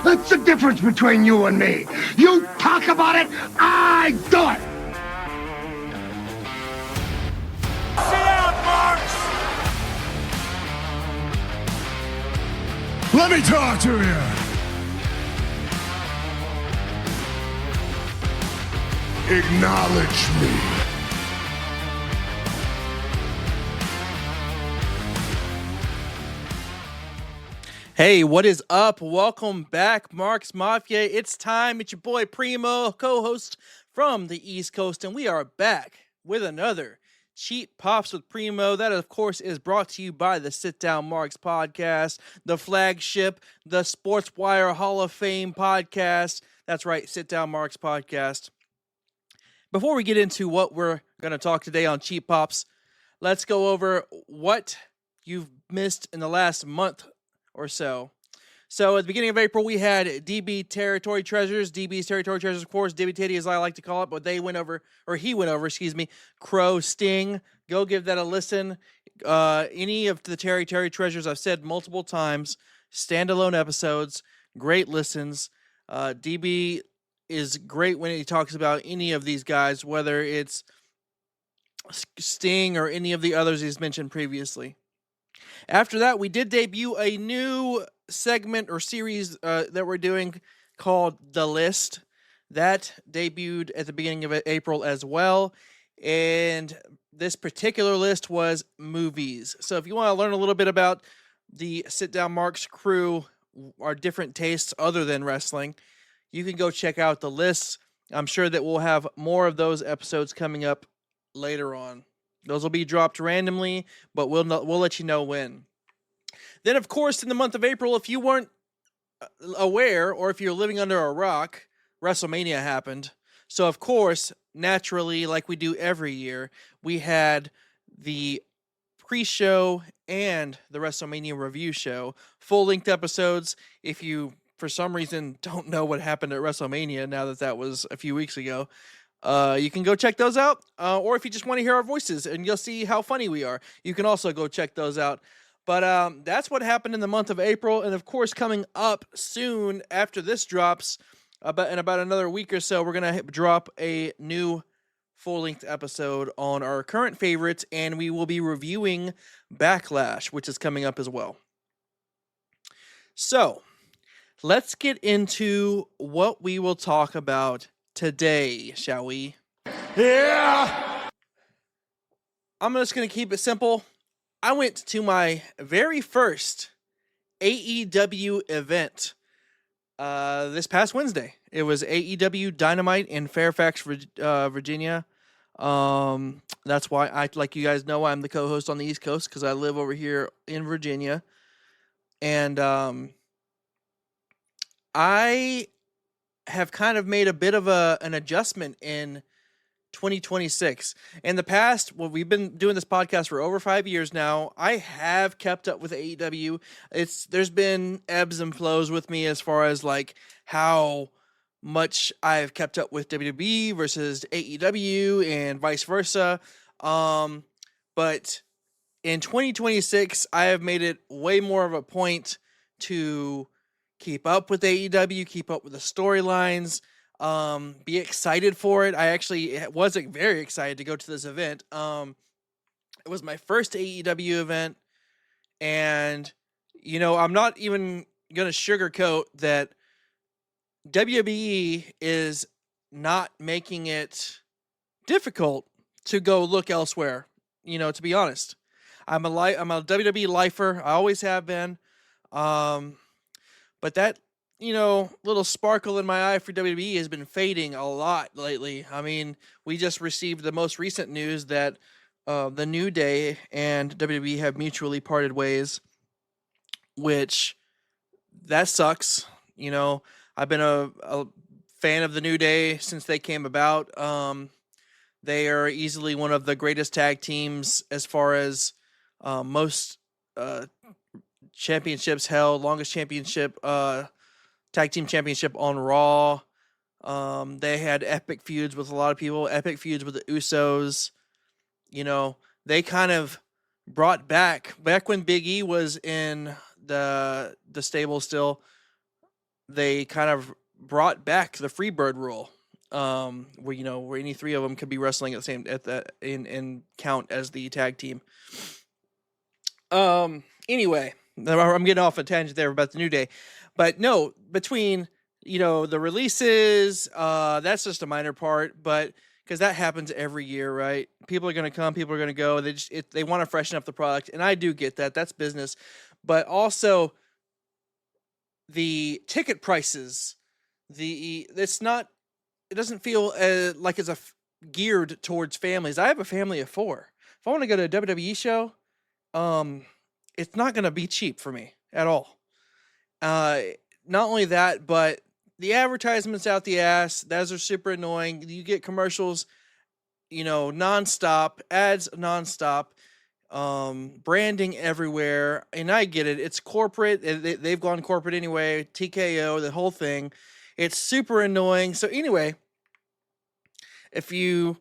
That's the difference between you and me. You talk about it, I do it. Sit down, Marks! Let me talk to you. Acknowledge me. Hey, what is up? Welcome back, Marks Mafia. It's time. It's your boy Primo, co-host from the East Coast, and we are back with another Cheap Pops with Primo. That, of course, is brought to you by the Sit Down Marks podcast, the flagship, the SportsWire Hall of Fame podcast. That's right, Sit Down Marks podcast. Before we get into what we're going to talk today on Cheap Pops, let's go over what you've missed in the last month or so. So at the beginning of April, we had DB Territory Treasures. DB's Territory Treasures, of course, Dibby Titty as I like to call it, but he went over, Crow Sting. Go give that a listen. Any of the Territory Treasures, I've said multiple times, standalone episodes, great listens. DB is great when he talks about any of these guys, whether it's Sting or any of the others he's mentioned previously. After that, we did debut a new segment or series that we're doing called The List. That debuted at the beginning of April as well. And this particular list was movies. So if you want to learn a little bit about the Sit Down Marks crew, our different tastes other than wrestling, you can go check out the lists. I'm sure that we'll have more of those episodes coming up later on. Those will be dropped randomly, but we'll let you know when. Then, of course, in the month of April, if you weren't aware or if you're living under a rock, WrestleMania happened. So, of course, naturally, like we do every year, we had the pre-show and the WrestleMania review show, full-length episodes. If you, for some reason, don't know what happened at WrestleMania now that was a few weeks ago, you can go check those out, or if you just want to hear our voices and you'll see how funny we are, you can also go check those out. But that's what happened in the month of April, and of course, coming up soon after this drops, in about another week or so, we're going to drop a new full-length episode on our current favorites, and we will be reviewing Backlash, which is coming up as well. So, let's get into what we will talk about today, shall we? Yeah! I'm just going to keep it simple. I went to my very first AEW event this past Wednesday. It was AEW Dynamite in Fairfax, Virginia. That's why like you guys know, I'm the co-host on the East Coast because I live over here in Virginia. And I have kind of made a bit of an adjustment in 2026. In the past, well, we've been doing this podcast for over 5 years now. I have kept up with AEW. There's been ebbs and flows with me as far as like how much I've kept up with WWE versus AEW and vice versa. But in 2026, I have made it way more of a point to keep up with AEW, keep up with the storylines, be excited for it. I actually was very excited to go to this event. It was my first AEW event, and, I'm not even going to sugarcoat that WWE is not making it difficult to go look elsewhere, to be honest. I'm a WWE lifer. I always have been. But that, little sparkle in my eye for WWE has been fading a lot lately. I mean, we just received the most recent news that the New Day and WWE have mutually parted ways, which that sucks. I've been a fan of the New Day since they came about. They are easily one of the greatest tag teams as far as most championships held, longest championship, tag team championship on Raw. They had epic feuds with a lot of people, epic feuds with the Usos. They kind of brought back when Big E was in the stable still. they kind of brought back the Freebird rule, where any three of them could be wrestling at the same and count as the tag team. Anyway, I'm getting off a tangent there about the New Day, but no, between the releases, that's just a minor part, but because that happens every year, right? People are going to come, people are going to go. They want to freshen up the product, and I do get that. That's business, but also the ticket prices. It doesn't feel like it's geared towards families. I have a family of 4. If I want to go to a WWE show, it's not going to be cheap for me at all. Not only that, but the advertisements out the ass, those are super annoying. You get commercials, nonstop, ads nonstop, branding everywhere. And I get it. It's corporate. They've gone corporate anyway. TKO, the whole thing. It's super annoying. So anyway, if you,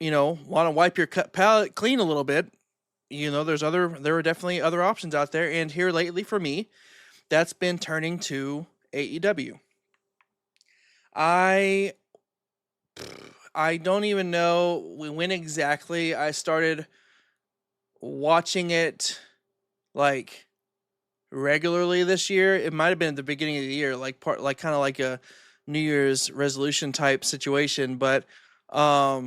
want to wipe your palate clean a little bit, there are definitely other options out there. And here lately for me, that's been turning to AEW. I don't even know when exactly I started watching it like regularly this year. It might have been at the beginning of the year, kind of like a New Year's resolution type situation, but I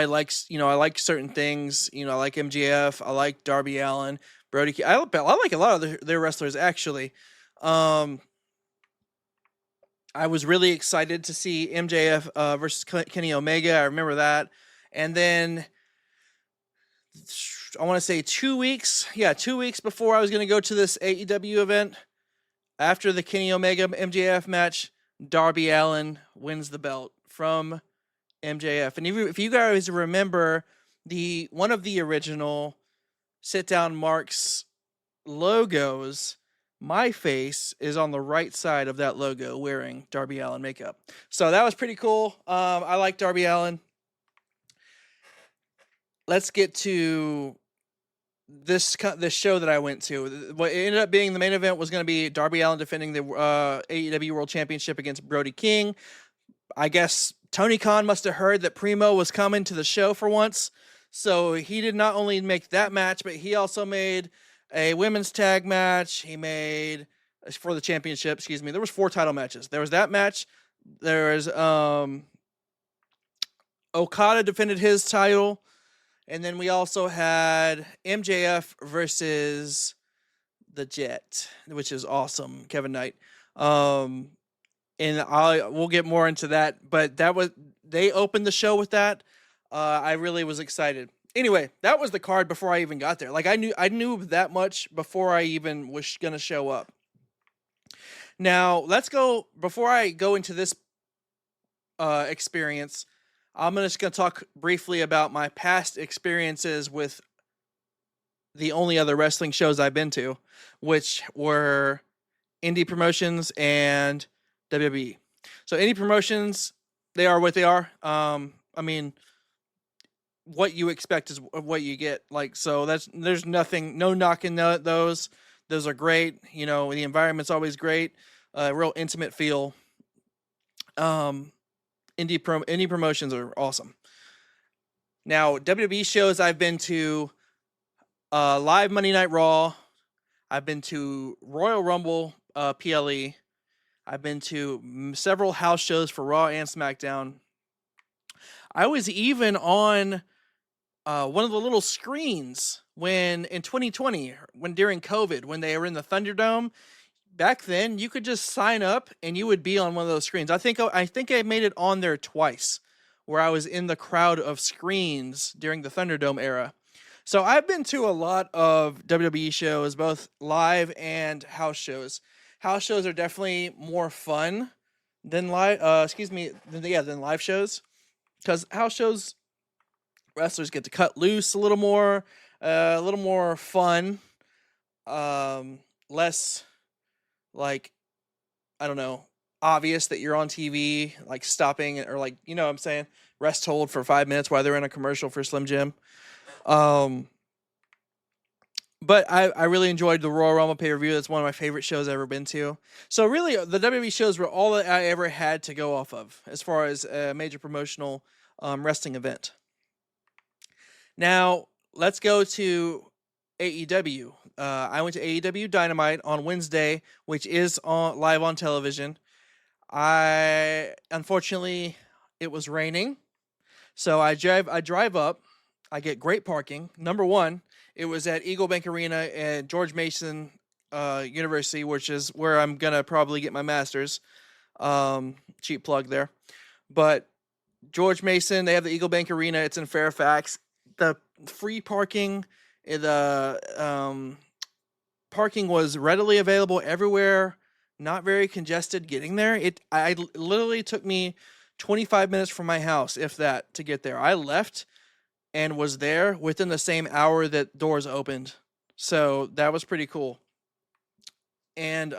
like certain things. I like MJF, I like Darby Allin, Brody. I like a lot of their wrestlers actually. I was really excited to see MJF versus Kenny Omega. I remember that. And then I want to say 2 weeks. Yeah, 2 weeks before I was going to go to this AEW event, after the Kenny Omega MJF match, Darby Allin wins the belt from MJF. And if you guys remember, one of the original Sit Down Marks logos, my face is on the right side of that logo wearing Darby Allin makeup. So that was pretty cool. I like Darby Allin. Let's get to this show that I went to. What ended up being the main event was going to be Darby Allin defending the AEW World Championship against Brody King. I guess Tony Khan must have heard that Primo was coming to the show for once. So he did not only make that match, but he also made a women's tag match. He made for the championship. Excuse me. There was 4 title matches. There was that match. There was Okada defended his title, and then we also had MJF versus the Jet, which is awesome. Kevin Knight. And we'll get more into that. But they opened the show with that. I really was excited. Anyway, that was the card before I even got there. Like I knew that much before I even was gonna show up. Now before I go into this experience, I'm just gonna talk briefly about my past experiences with the only other wrestling shows I've been to, which were indie promotions and WWE. So indie promotions, they are what they are. What you expect is what you get. There's no knocking those. Those are great. The environment's always great. Real intimate feel. Indie promotions are awesome. Now, WWE shows I've been to, live Monday Night Raw. I've been to Royal Rumble, PLE. I've been to several house shows for Raw and SmackDown. I was even on one of the little screens in 2020, during COVID, when they were in the Thunderdome. Back then, you could just sign up and you would be on one of those screens. I think I made it on there twice, where I was in the crowd of screens during the Thunderdome era. So I've been to a lot of WWE shows, both live and house shows. House shows are definitely more fun than than live shows, because house shows, wrestlers get to cut loose a little more fun, less obvious that you're on TV, like stopping or what I'm saying, rest hold for 5 minutes while they're in a commercial for Slim Jim. But I really enjoyed the Royal Rumble pay-per-view. That's one of my favorite shows I've ever been to. So really, the WWE shows were all that I ever had to go off of as far as a major promotional wrestling event. Now, let's go to AEW. I went to AEW Dynamite on Wednesday, which is live on television. Unfortunately, it was raining. So I drive up. I get great parking. Number one, it was at Eagle Bank Arena at George Mason University, which is where I'm going to probably get my master's. Cheap plug there. But George Mason, they have the Eagle Bank Arena. It's in Fairfax. The free parking, the parking was readily available everywhere. Not very congested getting there. I literally took me 25 minutes from my house, if that, to get there. I left and was there within the same hour that doors opened. So that was pretty cool. And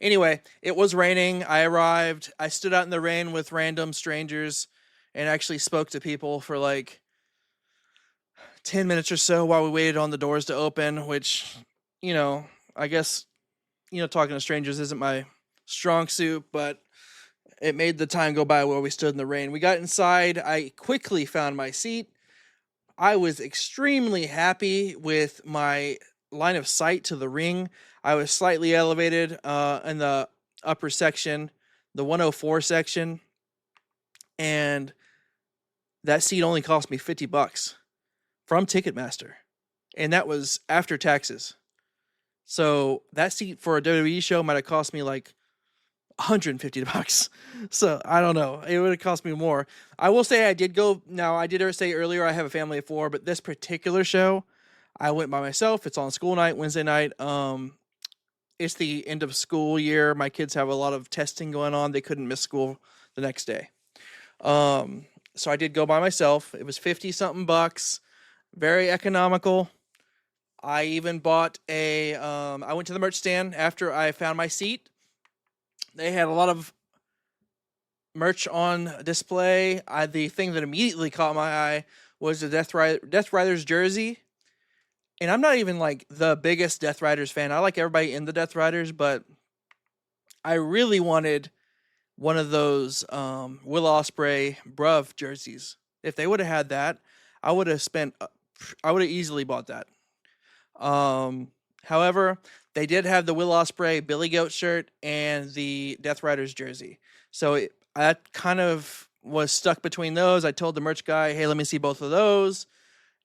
anyway, it was raining. I arrived. I stood out in the rain with random strangers and actually spoke to people for like 10 minutes or so while we waited on the doors to open, which, I guess, talking to strangers isn't my strong suit, but it made the time go by while we stood in the rain. We got inside. I quickly found my seat. I was extremely happy with my line of sight to the ring. I was slightly elevated in the upper section, the 104 section, and that seat only cost me $50 from Ticketmaster, and that was after taxes. So that seat for a WWE show might have cost me like $150. So I don't know. It would have cost me more. I will say I did go. Now, I did say earlier I have a family of 4, but this particular show, I went by myself. It's on school night, Wednesday night. It's the end of school year. My kids have a lot of testing going on. They couldn't miss school the next day. So I did go by myself. It was 50-something bucks. Very economical. I even bought I went to the merch stand after I found my seat. They had a lot of merch on display. The thing that immediately caught my eye was the Death Riders jersey. And I'm not even like the biggest Death Riders fan. I like everybody in the Death Riders, but I really wanted one of those Will Ospreay Bruv jerseys. If they would have had that, I would have easily bought that. However, they did have the Will Ospreay Billy Goat shirt and the Death Riders jersey. So I kind of was stuck between those. I told the merch guy, hey, let me see both of those.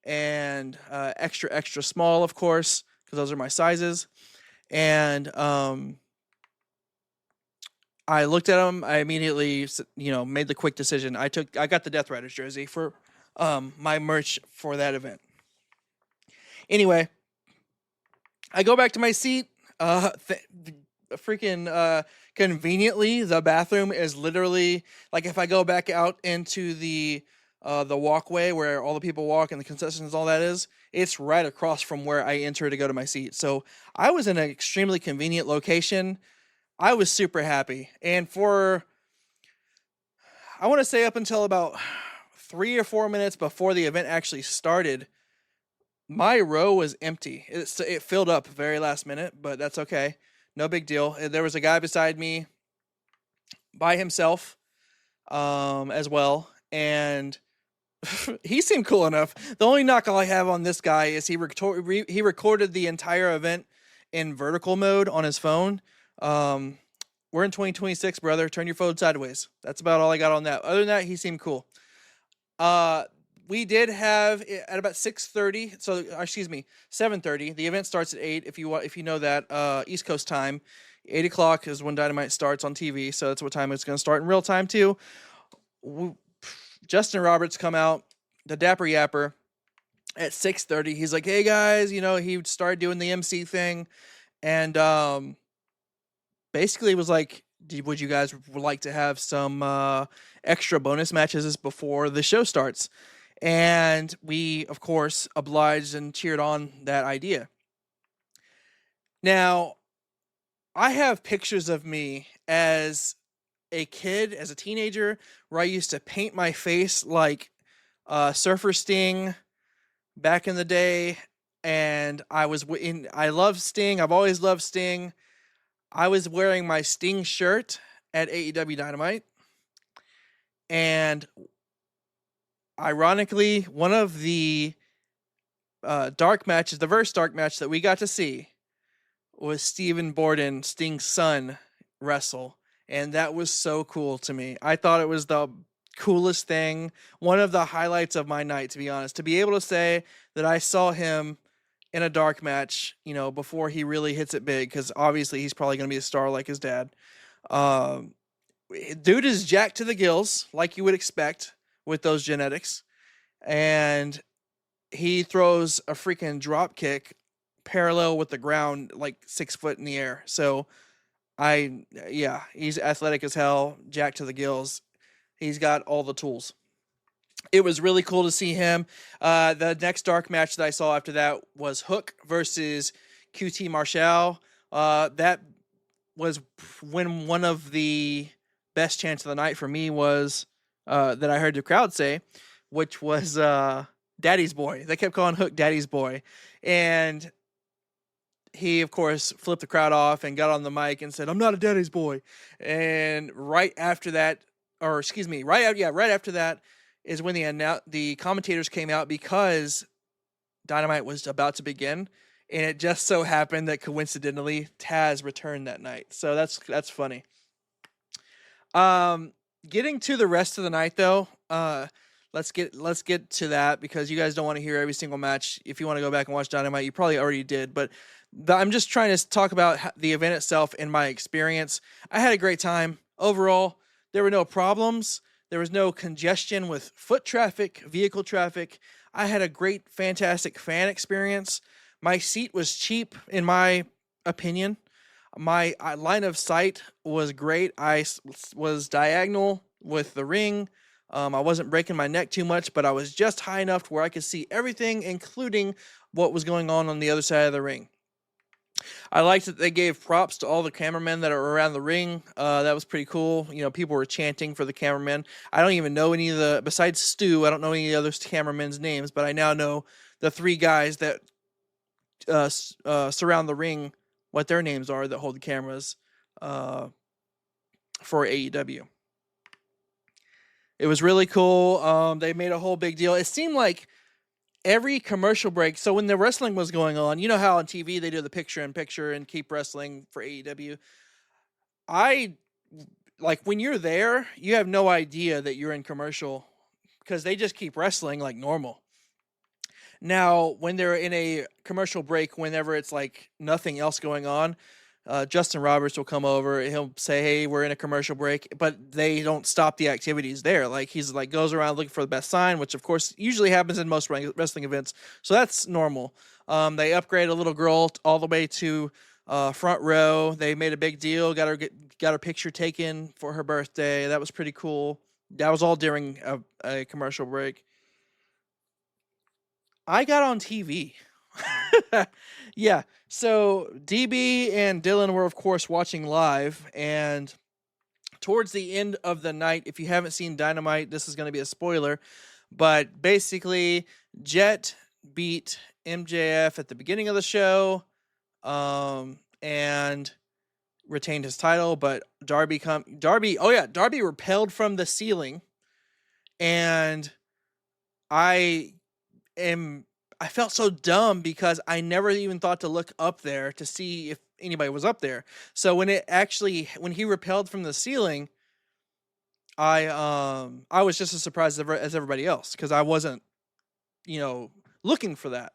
And extra small, of course, because those are my sizes. And I looked at them. I immediately, made the quick decision. I got the Death Riders jersey for my merch for that event. Anyway, I go back to my seat. Conveniently, the bathroom is literally like if I go back out into the walkway where all the people walk and the concessions, all that is, it's right across from where I enter to go to my seat. So I was in an extremely convenient location. I was super happy. And I want to say up until about 3 or 4 minutes before the event actually started, my row was empty. It filled up very last minute, but that's okay. No big deal. There was a guy beside me by himself as well, and he seemed cool enough. The only knock I have on this guy is he recorded the entire event in vertical mode on his phone. We're in 2026, brother. Turn your phone sideways. That's about all I got on that. Other than that, he seemed cool. We did have at about 6:30. So excuse me, 7:30. The event starts at 8. If you know that East Coast time, 8 o'clock is when Dynamite starts on TV. So that's what time it's going to start in real time too. Justin Roberts come out, the Dapper Yapper, at 6:30. He's like, "Hey guys," he started doing the MC thing, and basically was like, "Would you guys like to have some extra bonus matches before the show starts?" And we, of course, obliged and cheered on that idea. Now, I have pictures of me as a kid, as a teenager, where I used to paint my face like Surfer Sting back in the day. and I love Sting. I've always loved Sting. I was wearing my Sting shirt at AEW Dynamite, and ironically, one of the dark matches, the first dark match that we got to see, was Stephen Borden, Sting's son, wrestle, and that was so cool to me. I thought it was the coolest thing, one of the highlights of my night, to be honest, to be able to say that I saw him in a dark match, before he really hits it big, because obviously he's probably going to be a star like his dad. Dude is jacked to the gills, like you would expect with those genetics, and he throws a freaking drop kick parallel with the ground, like 6 foot in the air. So he's athletic as hell, jacked to the gills. He's got all the tools. It was really cool to see him. The next dark match that I saw after that was Hook versus QT Marshall. That was when one of the best chants of the night for me was that I heard the crowd say, which was Daddy's Boy. They kept calling Hook Daddy's Boy. And he, of course, flipped the crowd off and got on the mic and said, "I'm not a daddy's boy." And right after that is when the commentators came out, because Dynamite was about to begin, and it just so happened that coincidentally Taz returned that night. So that's funny. Getting to the rest of the night though, let's get to that, because you guys don't want to hear every single match. If you want to go back and watch Dynamite, you probably already did, but I'm just trying to talk about the event itself and my experience. I had a great time overall. There were no problems. There was no congestion with foot traffic, vehicle traffic. I had a great, fantastic fan experience. My seat was cheap, in my opinion. My line of sight was great. I was diagonal with the ring. I wasn't breaking my neck too much, but I was just high enough to where I could see everything, including what was going on the other side of the ring. I liked that they gave props to all the cameramen that are around the ring. That was pretty cool. People were chanting for the cameramen. I don't even know besides Stu, I don't know any of the other cameramen's names, but I now know the 3 guys that surround the ring, what their names are, that hold the cameras for AEW. It was really cool. They made a whole big deal. It seemed like every commercial break, so when the wrestling was going on, you know how on TV they do the picture-in-picture and keep wrestling for AEW? When you're there, you have no idea that you're in commercial, because they just keep wrestling like normal. Now, when they're in a commercial break, whenever it's like nothing else going on, Justin Roberts will come over. He'll say, "Hey, we're in a commercial break," but they don't stop the activities there. Like, he's like goes around looking for the best sign, which of course usually happens in most wrestling events. So that's normal. They upgrade a little girl all the way to front row. They made a big deal. Got her picture taken for her birthday. That was pretty cool. That was all during a commercial break. I got on TV. Yeah. So DB and Dylan were, of course, watching live, and towards the end of the night, if you haven't seen Dynamite, this is going to be a spoiler, but basically Jet beat MJF at the beginning of the show, and retained his title, but Darby repelled from the ceiling, and I felt so dumb, because I never even thought to look up there to see if anybody was up there. So when he repelled from the ceiling, I was just as surprised as everybody else, because I wasn't, looking for that.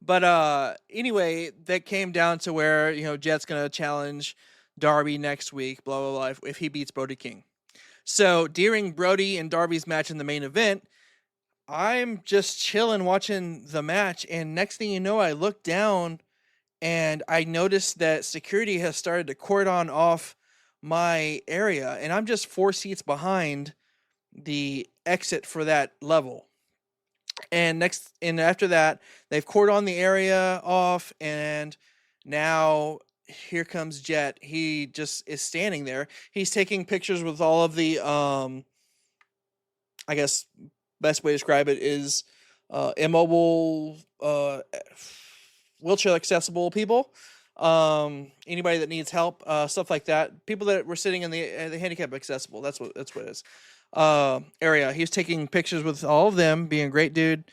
But anyway, that came down to where, Jet's going to challenge Darby next week, blah, blah, blah, if he beats Brody King. So during Brody and Darby's match in the main event, I'm just chilling watching the match, and next thing you know, I look down and I noticed that security has started to cordon off my area, and I'm just 4 seats behind the exit for that level. And after that, they've cordoned the area off, and now here comes Jet. He just is standing there. He's taking pictures with all of the, I guess, best way to describe it is immobile wheelchair accessible people, anybody that needs help, stuff like that. People that were sitting in the handicap accessible. That's what it is. Area. He was taking pictures with all of them, being a great dude.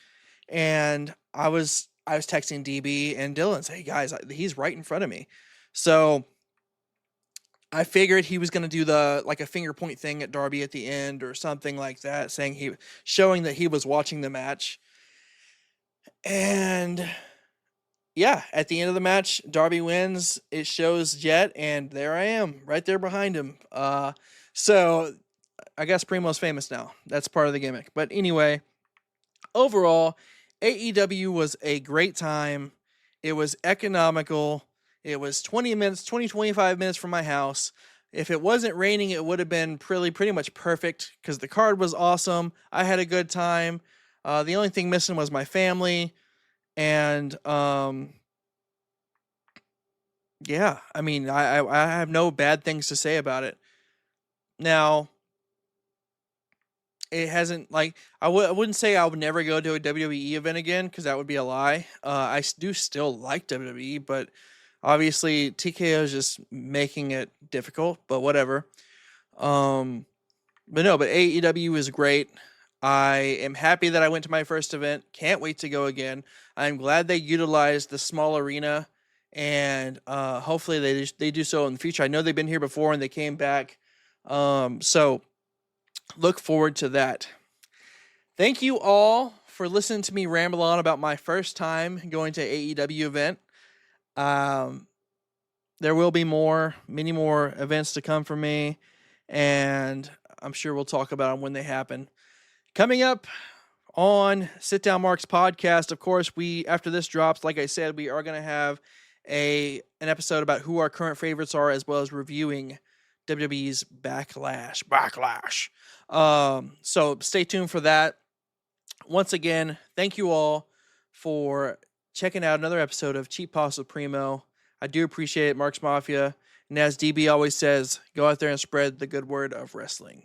And I was texting DB and Dylan, say, hey guys, he's right in front of me. So I figured he was going to do a finger point thing at Darby at the end or something like that, showing that he was watching the match. And yeah, at the end of the match, Darby wins. It shows Jet, and there I am, right there behind him. So I guess Primo's famous now. That's part of the gimmick. But anyway, overall, AEW was a great time. It was economical. It was 25 minutes from my house. If it wasn't raining, it would have been pretty much perfect because the card was awesome. I had a good time. The only thing missing was my family. And yeah, I mean, I have no bad things to say about it. Now, it hasn't, I wouldn't say I would never go to a WWE event again, because that would be a lie. I do still like WWE, but obviously TKO is just making it difficult, but whatever. But AEW is great. I am happy that I went to my first event. Can't wait to go again. I'm glad they utilized the small arena, and hopefully they do so in the future. I know they've been here before and they came back. So look forward to that. Thank you all for listening to me ramble on about my first time going to AEW event. There will be many more events to come from me, and I'm sure we'll talk about them when they happen. Coming up on Sit Down Mark's podcast, of course, after this drops, like I said, we are going to have an episode about who our current favorites are, as well as reviewing WWE's Backlash. So stay tuned for that. Once again, thank you all for checking out another episode of Cheap Pops with Primo. I do appreciate it, Mark's Mafia. And as DB always says, go out there and spread the good word of wrestling.